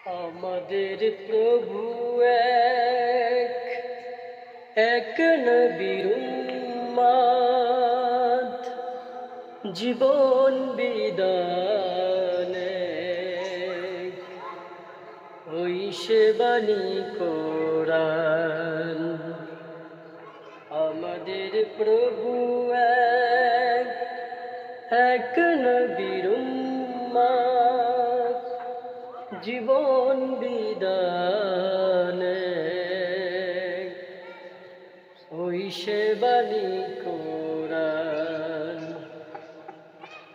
আমাদের প্রভু এক, এক নবীর উম্মত, জীবন বিদানে ওই সে বাণী কোরআন। আমাদের প্রভু এক, এক নবীর উম্মত, জীবন বিদানে ওই সে বাণী কোরআন।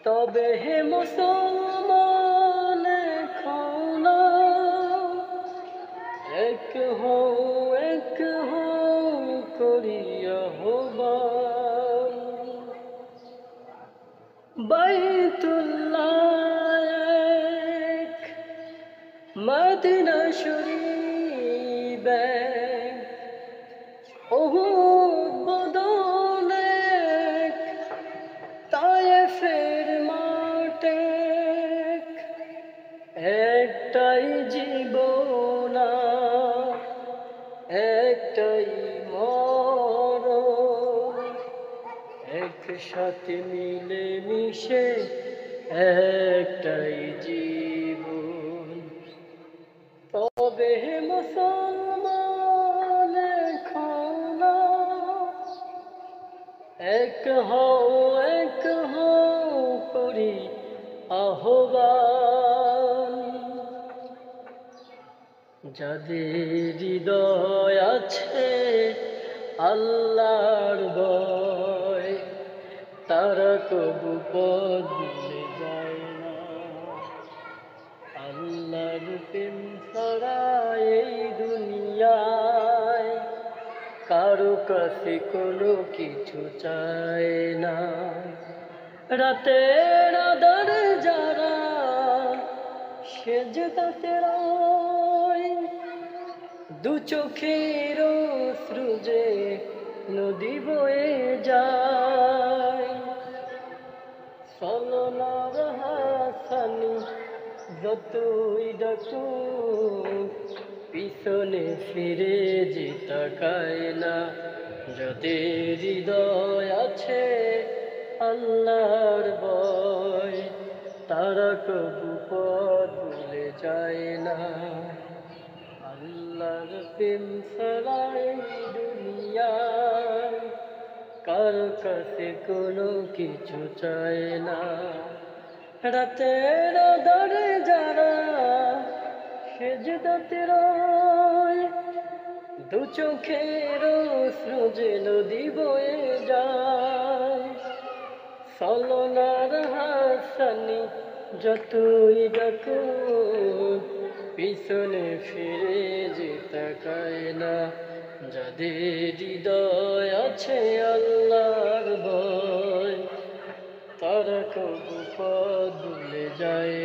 তবে হে মুসলমান এখনো এক হও, এক হও করিয়া আহ্বান। বাইতুল্লাহ এক, মদিনা শরীফ এক, উহুদ বদর এক, তায়েফের মাঠ এক। একটাই জীবন, একটাই মরণ, একসাথে মিলে মিশে একটাই জীবন। তবে হে মুসলমান এখনো এক হও, এক হও করি আহ্বান। যাদের হৃদয় আছে আল্লাহর ভয়, তারা কবু পথ ভুলে যায় না। আল্লাহর প্রেম ছাড়া এই দুনিয়ায় কারো কাছে কোনো কিছু চায় না। রাতের আঁধারে যারা সেজদাতে রয়, দু চোখের অশ্রু যে নদী বয়ে যায়। সলনার হাসানি যতই ডাকু, পিছনে ফিরে যে তাকায় না। যাদের হৃদয় আছে আল্লাহর ভয়, তারা কবু পথ ভুলে যায় না। আল্লাহর প্রেম ছাড়া এই দুনিয়ায় কারো কাছে কোনো কিছু চায় না। রাতের আঁধারে যারা সেজদাতে রয়, দু চোখের অশ্রু যে নদী বয়ে যায়। সলনার হাসানি যতই ডাকো, পিছনে ফিরে যে তাকায় না। যাদের হৃদয় আছে আল্লাহর ভয়, তারা কবু পথ ভুলে যায়